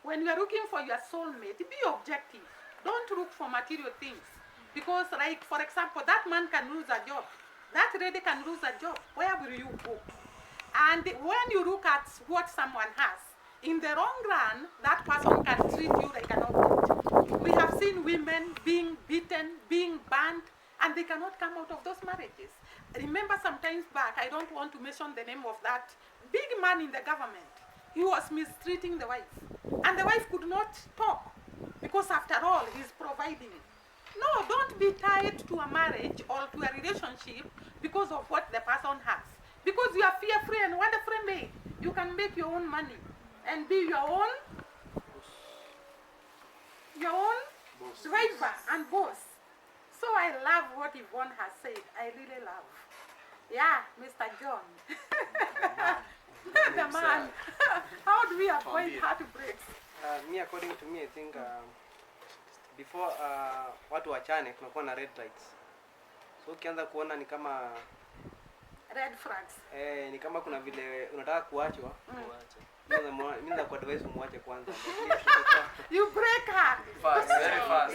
when you are looking for your soulmate, be objective. Don't look for material things. Because, like, for example, that man can lose a job. That lady can lose a job. Where will you go? And when you look at what someone has, in the long run, that person can treat you like an object. We have seen women being beaten, being banned, and they cannot come out of those marriages. Remember sometimes back, I don't want to mention the name of that big man in the government. He was mistreating the wife. And the wife could not talk, because after all, he's providing. No, don't be tied to a marriage or to a relationship because of what the person has. Because you are fear-free and wonder-free made. You can make your own money and be your own boss. Driver and boss. So I love what Yvonne has said. I really love. Yeah, Mr. John. The man. How do we avoid heartbreaks? Me, according to me, I think before watu wachane kunakuwa na red lights. So ukianza kuona ni kama red flags. Ni kama kuna vile unataka kuachwa. Mimi na kwa advice umuache kwanza. You break her. Fast, very fast.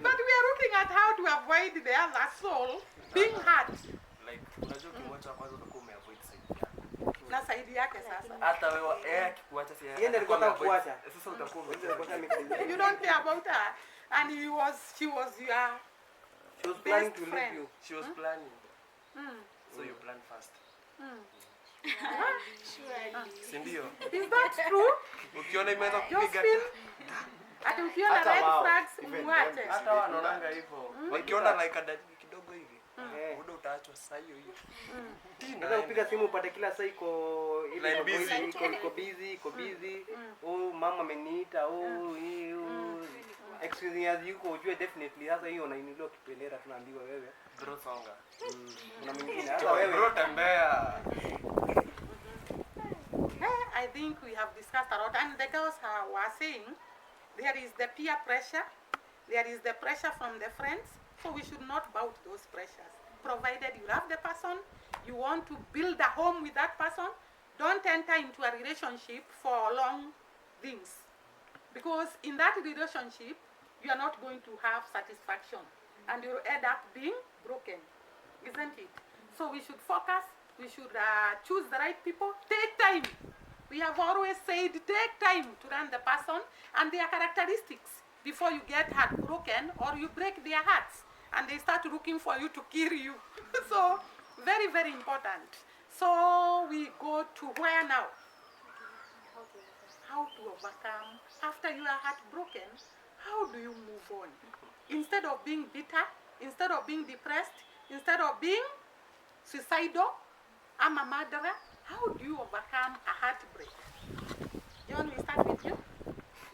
But we are looking at how to avoid the other soul being hurt. Like, unajua ukimwacha kwanza utakuwa umeavoid side. Na side yake sasa. Hata wewe akikuacha si yeye alikuwa atakuacha. Sasa utakuwa you don't care about her. And she was your planning to leave you. She was planning. So you plan fast. Sindio? Is that true? Ukiona imeanza kupiga ati ukiona red flags umwache. Hata wanaonanga hivyo. Wakiona like adadi kidogo hivi. Muda utaachwa saa hiyo hiyo. Ndio upiga simu upate kila saa iko ile iko busy. Oh, mama ameniita. Oh, excuse me, as yuko ujue definitely hasa hiyo unainilio kipelera tunaambiwa wewe. Bro songa. Kuna mwingine hata wewe. Bro tembea. I think we have discussed a lot, and the girls were saying there is the peer pressure, there is the pressure from the friends, so we should not bow to those pressures. Provided you love the person, you want to build a home with that person, don't enter into a relationship for long things. Because in that relationship, you are not going to have satisfaction, and you'll end up being broken, isn't it? So we should focus, we should choose the right people, take time. We have always said take time to learn the person and their characteristics before you get heartbroken or you break their hearts and they start looking for you to kill you. So very, very important. So we go to where now? How to overcome. After you are heartbroken, how do you move on? Instead of being bitter, instead of being depressed, instead of being suicidal, I'm a murderer, how do you overcome a heartbreak? John, we start with you.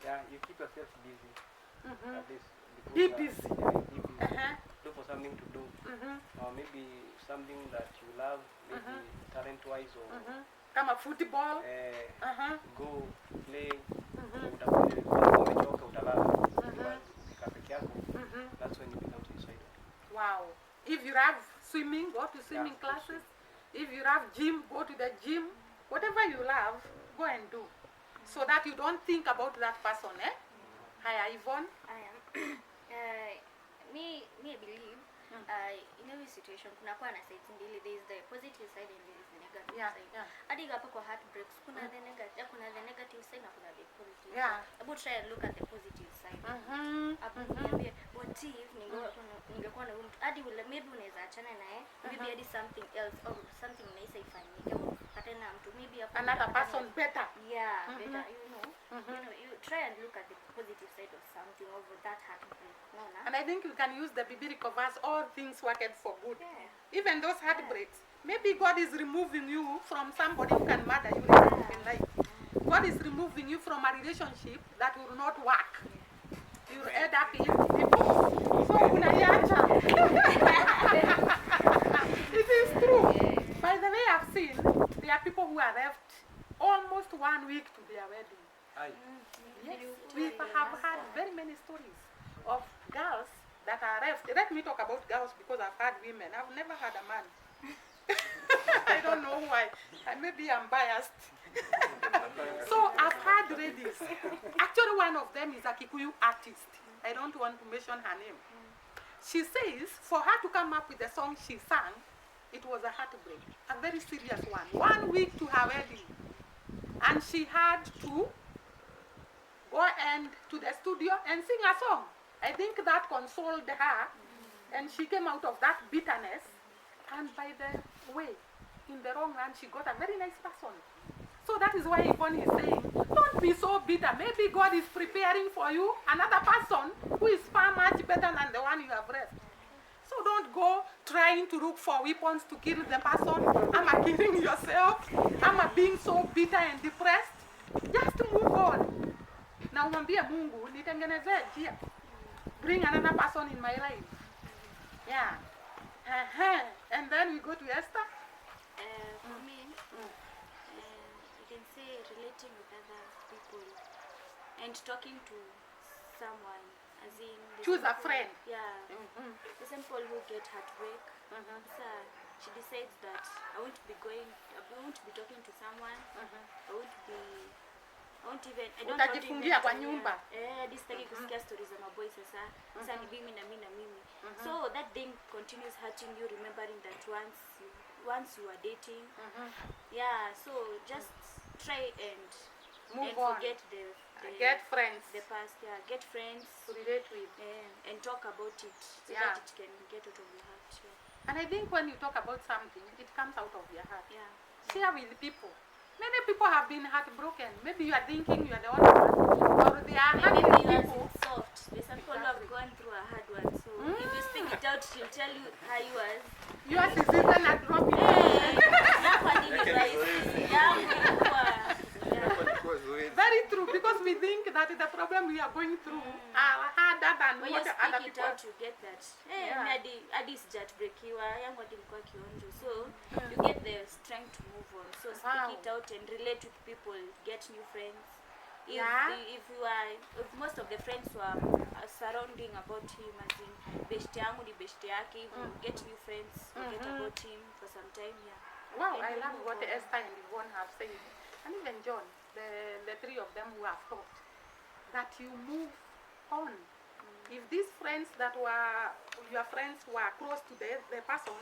Yeah, you keep yourself busy. At least be busy. Look for something to do. Or maybe something that you love, maybe talent-wise or kama football. Go play. That's when you become suicidal. Wow. If you have swimming, go to swimming classes. If you love gym, go to the gym. Whatever you love, go and do. So that you don't think about that person, eh? Hi, Yvonne. I am. Me believe in every situation kunakuwa na sides mbili. There is the positive side and there is the negative side. Hadi hapa kwa heartbreaks kuna the negative side na kuna the positive side. About try and look at the positive side. Niambie what if ningekuwa na mtu hadi maybe unaweza achana naye, maybe hadi something else or something nice ifanyike hata na mtu maybe another person better. Better, you know. You try and look at the positive side of something over that heartbreak. And I think you can use the biblical verse, all things worked for good. Even those heartbreaks. Maybe God is removing you from somebody who can murder you in life. God is removing you from a relationship that will not work. You will end up in divorce. So unaiacha. It is true. By the way, I've seen there are people who are left almost 1 week to their wedding. Yes, we have had very many stories of girls that are left. Let me talk about girls because I've had women. I've never had a man. I don't know why. Maybe I'm biased. So I've had ladies. Actually, one of them is a Kikuyu artist. I don't want to mention her name. She says for her to come up with the song she sang, it was a heartbreak, a very serious one. 1 week to her wedding. And she had to go to the studio and sing a song. I think that consoled her, and she came out of that bitterness. And by the way, in the long run, she got a very nice person. So that is why Yvonne is saying, don't be so bitter. Maybe God is preparing for you another person who is far much better than the one you have raised. So don't go trying to look for weapons to kill the person. Am killing yourself? Am being so bitter and depressed? Just move on. Now mwambie Mungu, nitengenezee njia. Bring another person in my life. Yeah. And then we go to Esther. For me, you can say relating with other people and talking to someone, as in choose a friend. Yeah. The simple who get heartbreak. So she decides that I won't be talking to someone. I don't Utajifungia kwa nyumba. Sitaki kusikia stories za maboy sasa. Sasa ni mimi na mimi. So that thing continues hurting you, remembering that once you are dating. Yeah, so just try and move on. Forget get friends. The past, get friends to relate with. And talk about it so that it can get out of your heart. Yeah. And I think when you talk about something, it comes out of your heart. Yeah. Share with people. Many people have been heartbroken. Maybe you are thinking you are the only one, or they are maybe people. Soft. There's some people who have gone through a hard one. So if you speak it out, she'll tell you how yours. Yours is even a drop. Very true, because we think that the problem we are going through are harder than when what you other speak it people. out, you get that. Hadi sijatbreakiwa yangu hadi nilikuwa kionjo. So you get the strength to move on. So speak it out and relate with people, get new friends. If most of the friends were surrounding about him, as in beshte yangu ni beshte yake, get new friends, forget about him for some time. Wow, I love what Esther and Yvonne have said, and even John, the three of them who have taught that you move on. If these friends that were your friends were close to the person,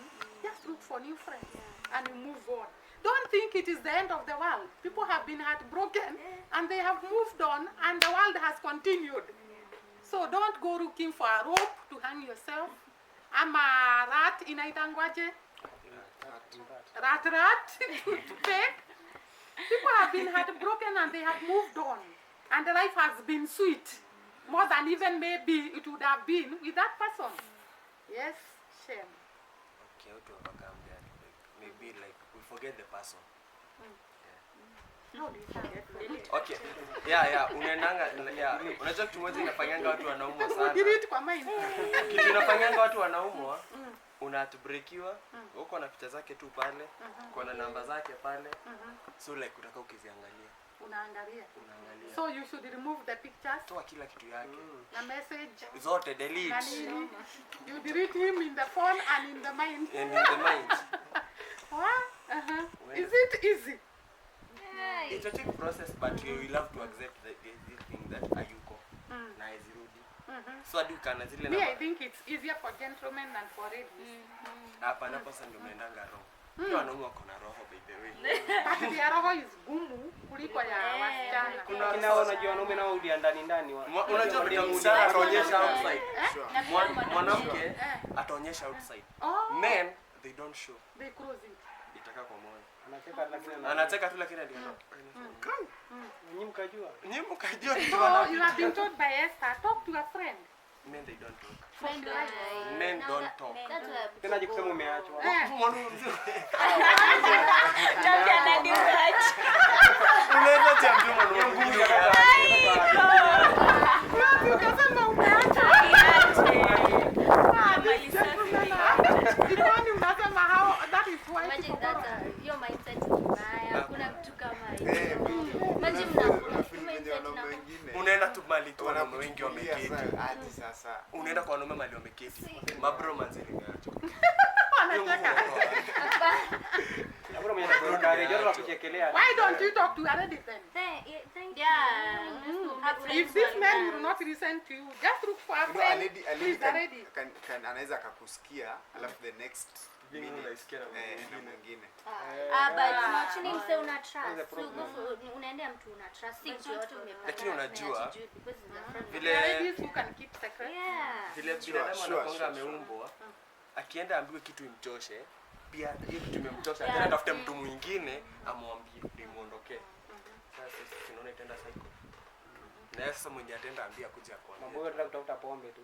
just look for new friends and you move on. Don't think it is the end of the world. People have been heartbroken and they have moved on, and the world has continued. So don't go looking for a rope to hang yourself. I'm a rat in Aitangwaje. Rat. Fake. People have been heartbroken and they have moved on. And life has been sweet. More than even maybe it would have been with that person. Yes, shame. Okay, how to overcome that? Maybe like we forget the person. How do you forget? Okay. Unajua kitu moja inafanyanga watu wanaumwa sana. Kitu inafanyanga watu wanaumwa, unatbreakiwa, uko na picha zake tu pale, uko na namba zake pale. So like utaka ukiziangalia. Unaangalia. So you should remove the pictures. Toa kila kitu yake. The message. Zote delete. You delete him in the phone and in the mind. And in the mind. Is it easy? It's a trick process, but you will have to accept this thing that ayuko na izirudi. So hadi ukana zile I think it's easier for gentlemen than for ladies. Hapa na pasa ndio mnaendanga roho. Hiyo wanaume wako na roho by the way. But the roho is gumu kuliko ya wasichana. Kuna unajua wanaume nao udia ndani. Unajua msichana ataonyesha outside. Mwanamke ataonyesha outside. Men they don't show. They close it. Itaka kwa moyo. Anacheka tu lakini ndio. Nyinyi mkajua. So you have been told by Esther, talk to a friend. Men they don't talk. Men don't talk. Tena jikusema umeachwa. Unaweza tiambia mwanaume. Ukasema umeachwa. That is why. Imagine that your mindset is mbaya. Kuna mtu kama hiyo. Imagine unaenda tu mali tu wanaume wengi wameketi. Hadi sasa. Unaenda kwa wanaume mali wameketi. Mabro manzili ngacho. Wanacheka. kuongelea. Why don't you talk to your lady then? Thank you. If this man will not listen to you, just look for a friend. A lady Ready. can anaweza akakusikia alafu the next Mimi naisikia na mwingine. But actually mse una trust. Unaendea mtu una trust. Si mtu yote umepata. Lakini unajua Vile ladies you can keep secret. Vile binadamu anakuanga ameumbwa, akienda ambiwe kitu imchoshe, pia hiyo kitu imemchosha, tena atafute mtu mwingine amwambie ndio muondokee. Sasa tunaona itaenda cycle. Na sasa mwenye atenda ambia kuja kwa. Mambo yote kutafuta pombe tu.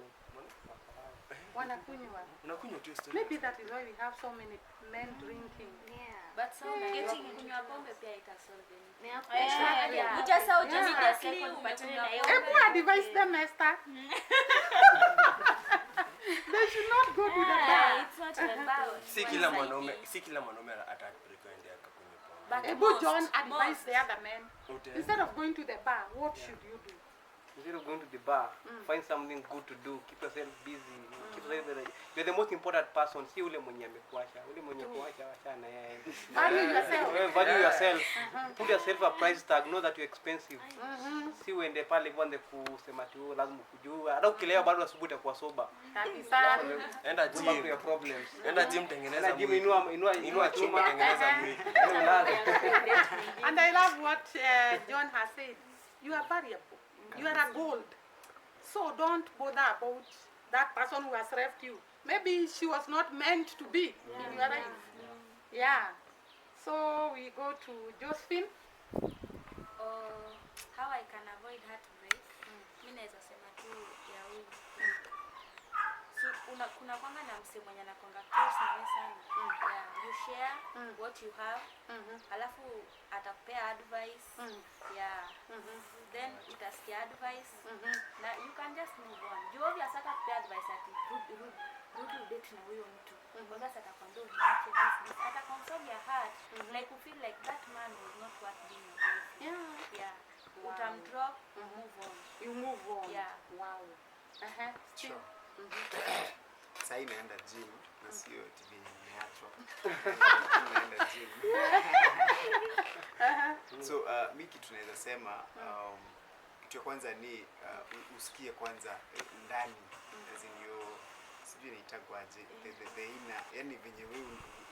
Wanakunywa. Unakunywa tu story. Maybe that is why we have so many men drinking. But so getting kunywa pombe pia itasolve Yeah. Utasahau immediately umetumia pombe. Ebu advise them, Esther. They should not go to the bar. It's not about. Si kila mwanaume atabreak ende akakunywa pombe. But Ebu John advise the other men. Ute- Instead of going to the bar, what should you do? Instead of going to the bar, find something good to do. Keep yourself busy. You're the most important person. Si ule mwenye amekuacha. Ule mwenye kuacha wachana yeye. Value yourself. Value yourself. Put yourself a price tag. Know that you're expensive. Si uende pale kwanza kusema tu lazima kujua. Hata ukilewa bado asubuhi utakuwa soba. Kabisa. Enda Back to gym. your problems. Enda gym tengeneza Gym mwili. inua Inua chuma tengeneza mwili. And I love what John has said. You are variable. You are a gold. So don't bother about that person who has left you. Maybe she was not meant to be in your life. Yeah. So we go to Josephine. How I can avoid heartbreak. Mimi naweza sema tu ya huyu. So kuna kwanga na msemo mwenye anakonga close na wewe sana. Yeah, you share what you have. Alafu atakupea advice. Yeah. Then utasikia advice. Na you can just move on. You obviously atakupea advice ati rudi date na huyo mtu. Kwanza atakwambia uniache this. Atakomsole your heart. Like you feel like that man was not worth being with. Yeah. Wow. Utamdrop, move on. You move on. Yeah. Wow. Still. Sasa inaenda gym na sio TV nimeachwa. Naenda gym. So mimi kitu tunaweza sema kitu ya kwanza ni usikie kwanza ndani as in your sijui inaitagwaje the inner, yani venye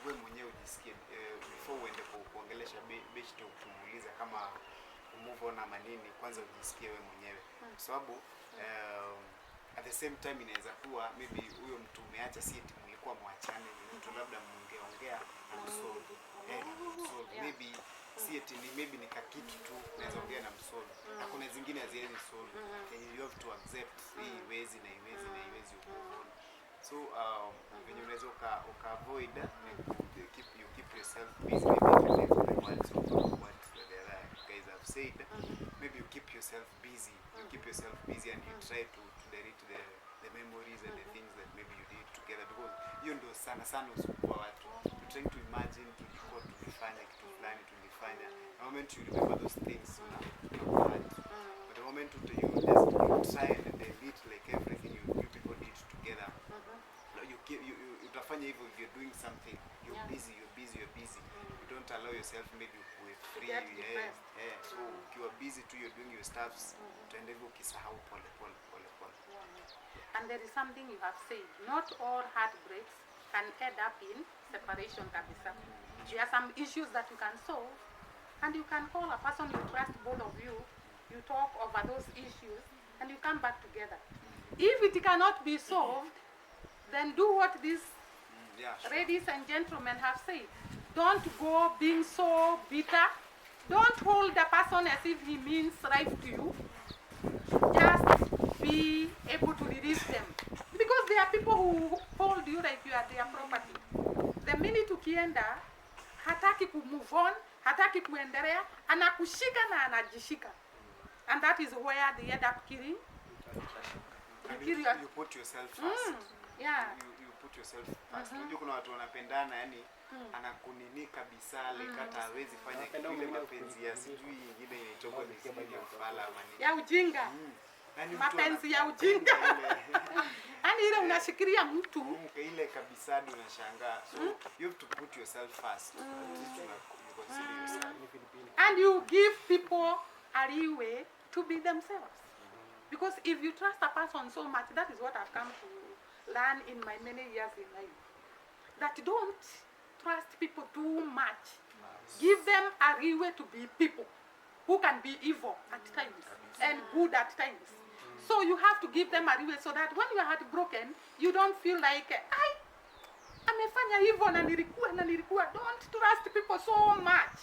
wewe mwenyewe ujisikie before uende kuongelesha best to kumuuliza kama move on ama nini, kwanza ujisikie wewe mwenyewe kwa sababu at the same time inaweza kuwa maybe huyo mtu umeacha si eti mlikuwa mwachane, mtu labda mngeongea na msolve. Maybe si eti ni maybe ni kakitu tu unaweza ongea na msolve. Na kuna zingine haziwezi solve. You have to accept hii iwezi na iwezi na iwezi move on. So when you unaweza uka avoid you keep yourself busy, maybe the words of what the other guys have said. Maybe you keep yourself busy. You keep yourself busy and you try to delete the memories and the things that maybe you did together, because hiyo ndio sana usumbua watu. You trying to imagine tulikuwa tulifanya kitu fulani tulifanya. The moment you remember those things but the moment you try and delete like everything you people did together. You utafanya hivyo if you're doing something, you're busy. You don't allow yourself maybe with free. So you are busy too, you're doing your stuffs. Utaenda hivyo ukisahau pole. And there is something you have said. Not all heartbreaks can end up in separation, kabisa. There are some issues that you can solve, and you can call a person you trust, both of you. You talk over those issues, and you come back together. If it cannot be solved, then do what these ladies and gentlemen have said. Don't go being so bitter. Don't hold the person as if he means right to you. Just be able to release them. Because there are people who hold you like you are their property. The minute ukienda, hataki ku move on, hataki kuendelea, anakushika na anajishika. And that is where they end up killing. You put yourself first. Yeah. You put yourself first. Unajua kuna watu wanapendana yani anakunini kabisa like hata hawezi fanya kitu ile mapenzi ya sijui nyingine inaitwa ni sijui ufala ama nini. Ya ujinga. Yaani mtu mapenzi ya anapenda ujinga. ile- Yaani ile unashikilia mtu ile kabisa hadi unashangaa. So you have to put yourself first. At least you consider yourself. and you give people a leeway to be themselves. Because if you trust a person so much, that is what I've come to learn in my many years in life. That don't trust people too much. Give them a leeway to be people who can be evil at times and good at times. So you have to give them a leeway so that when you are heartbroken, you don't feel like, amefanya hivyo na nilikuwa. Don't trust people so much.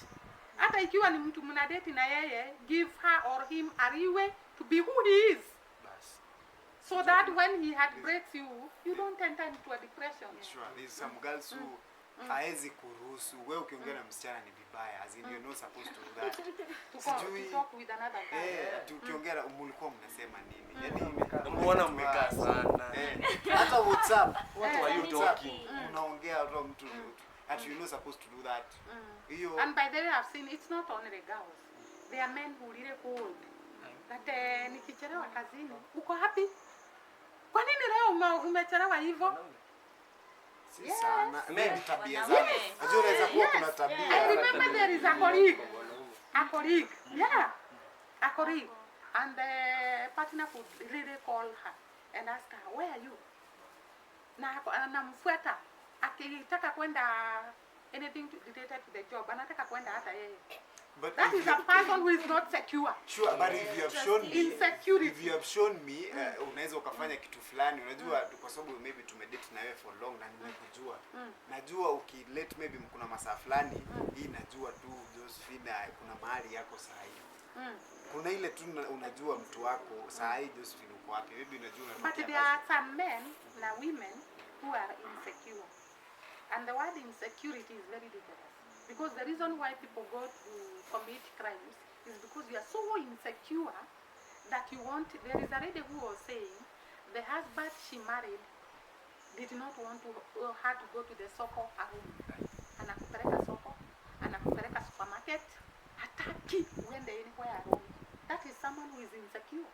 Hata ikiwa ni mtu mnadate na yeye, give her or him a leeway to be who he is. So that when he heartbreaks you, you don't enter into a depression. Sure, there's some girls who haezi kuruhusu wewe ukiongea na msichana ni vibaya, as in you're not supposed to do that. To talk with another guy. Ukiongea mlikuwa mnasema nini? Yaani Mbona mmekaa sana? hata WhatsApp What were you talking? unaongea tu mtu that you're not supposed to do that. Hiyo And by the way, I've seen it's not only the girls. There are men who really hold that nikichelewa kazini, uko happy? Kwa nini leo umechelewa hivyo? si sana. Maybe tabia zake. Wanaume. Unajua unaweza kuwa kuna I tabia. remember there is a colleague. Yeah, a colleague. And the partner could really call her and ask her, where are you? Na anamfuata akitaka kwenda anything related to the job, anataka kwenda hata yeye. But That if is you- a person who is not secure. Sure, but if you have shown me, Insecurity. if you have shown me, unaweza ukafanya kitu fulani, unajua kwa sababu maybe tumedate na wewe for long na nimekujua. Najua ukilet maybe kuna masaa fulani, hii najua tu Josephine kuna mahali yako saa hii. Kuna ile tu unajua mtu wako saa hii Josephine uko wapi? Maybe unajua But unatokea there are some men and women who are insecure. And the word insecurity is very dangerous. Because the reason why people go to commit crimes is because you are so insecure that you want. There is a lady who was saying the husband she married did not want her to go to the soko alone. Anakupeleka soko, anakupeleka supermarket, hataki uende anywhere alone. That is someone who is insecure.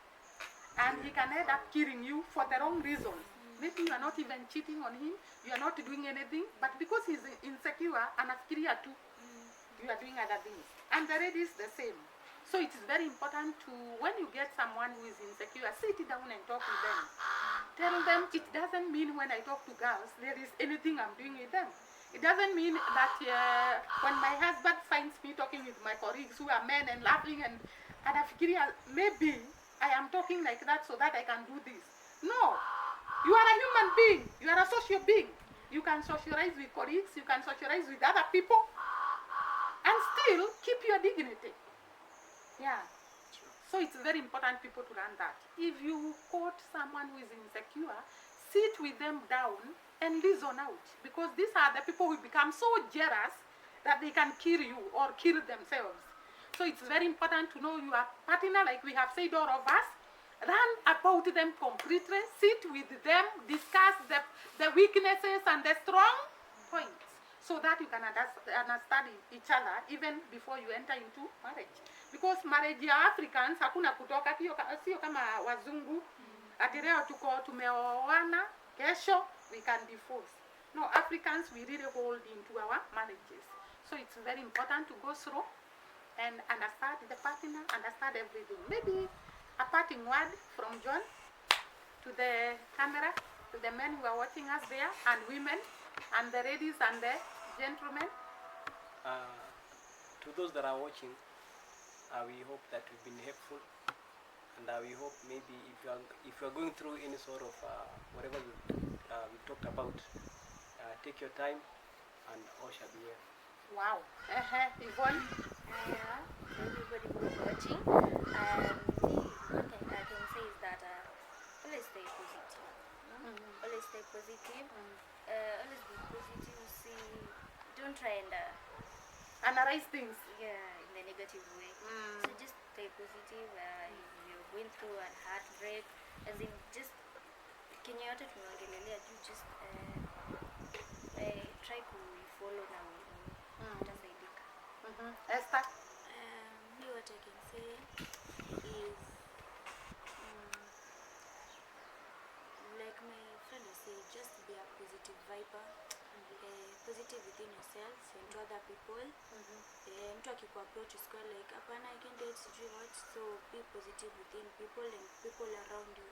And he can end up killing you for the wrong reasons. Maybe you are not even cheating on him, you are not doing anything, but because he's insecure, anafikiria tu, you are doing other things. And the lady is the same. So it is very important to, when you get someone who is insecure, sit down and talk with them. Tell them it doesn't mean when I talk to girls, there is anything I'm doing with them. It doesn't mean that when my husband finds me talking with my colleagues who are men and laughing and anafikiria, maybe I am talking like that so that I can do this. No. You are a human being. You are a social being. You can socialize with colleagues. You can socialize with other people. And still keep your dignity. Yeah. So it's very important people to learn that. If you quote someone who is insecure, sit with them down and listen out. Because these are the people who become so jealous that they can kill you or kill themselves. So it's very important to know your partner, like we have said, all of us. Learn about them completely, sit with them, discuss the weaknesses and the strong points so that you can understand each other even before you enter into marriage. Because marriage ya Africans hakuna kutoka, sio kama wazungu. Ati leo tumeoana, kesho we can divorce. No, Africans we really hold into our marriages. So it's very important to go through and understand the partner, understand everything. Maybe a parting word from John to the camera, to the men who are watching us there, and women, and the ladies and the gentlemen. To those that are watching, we hope that we've been helpful, and we hope maybe if you are going through any sort of whatever we talked about, take your time, and all shall be well. Wow. Yvonne? Everybody who's watching, one thing I can say is that always stay positive. Always stay positive. Always be positive. See, don't try and Analyze things. in the negative way. So just stay positive. If you're going through a heartbreak, as in just Kenya yote tumeongelelea juu, just try to follow na utasaidika. Esther? Me what I can say is like my friend was saying, just be a positive viber, positive within yourself and to other people. Mtu akikuapproach usikuwa like hapana I can't date sijui what, so be positive within people and people around you,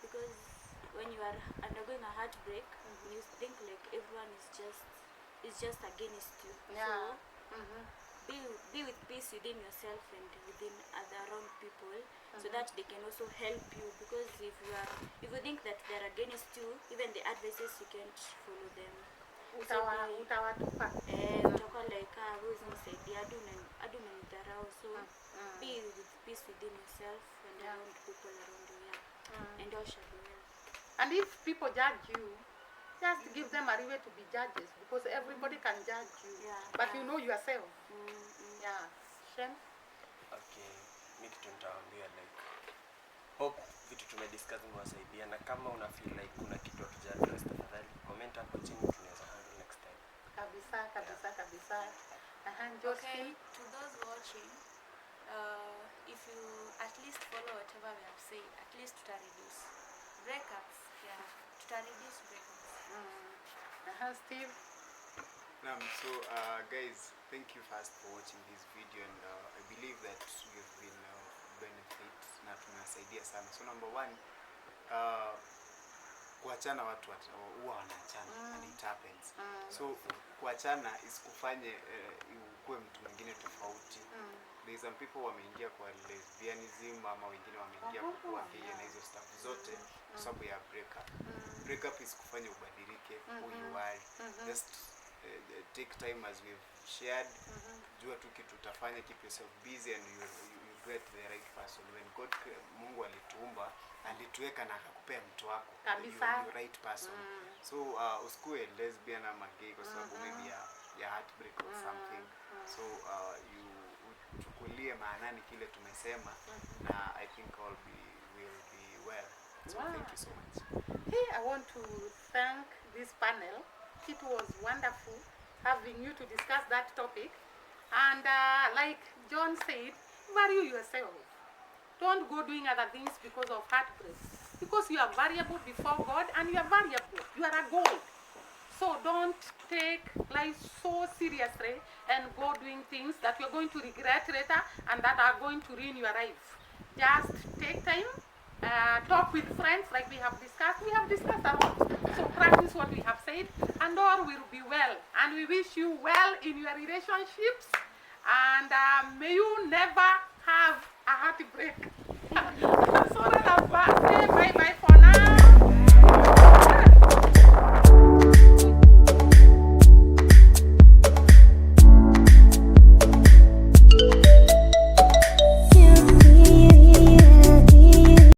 because when you are undergoing a heartbreak, you think like everyone is just against you. Yeah. So be with peace within yourself and within other around people, so that they can also help you, because if you think that they're against you, even the advices you can't follow them. Utawatupa. Utakuwa like huwezi nisaidia adu unanidharau, so be with peace within yourself and around people around you, and all shall be well. And if people judge you, just give them a way to be judges, because everybody can judge you. But you know yourself. Yeah. Shem? Okay, mi kitu nitawaambia like hope vitu tumediscuss imewasaidia, na kama una feel like kuna kitu hatuja-address, tafadhali comment hapo chini, tunaweza handle next time. Kabisa. Okay, to those watching, if you at least follow whatever we have said, at least to reduce breakups. To reduce breakups. Steve? So guys, thank you first for watching this video, and I believe that you've been benefit na tunasaidia sana. So number one, kuachana watu huwa wanaachana, and it happens. So kuachana isikufanye ukuwe mtu mwingine tofauti. There some people wameingia kwa lesbianism, ama wengine wameingia kwa gay na hizo stuff zote kwa sababu ya breakup. Breakup isikufanye ubadilike who you are. Just take time as we've shared. Jua tu kitu utafanya, keep yourself busy and you get the right person. When God, Mungu alituumba, alituweka na akakupea mtu wako, you right person. So usikue lesbian ama gay kwa sababu maybe ya heartbreak or something. So you chukulie maanani kile tumesema, na I think all will be well. So thank you so much. Hey, I want to thank this panel. It was wonderful having you to discuss that topic. And like John said, value yourself. Don't go doing other things because of heartbreak. Because you are variable before God, and you are variable. You are a gold. So don't take life so seriously and go doing things that you're going to regret later and that are going to ruin your life. Just take time, talk with friends like we have discussed. We have discussed a lot. So practice what we have said, and all will be well. And we wish you well in your relationships, and may you never have a heartbreak. So that say bye-bye.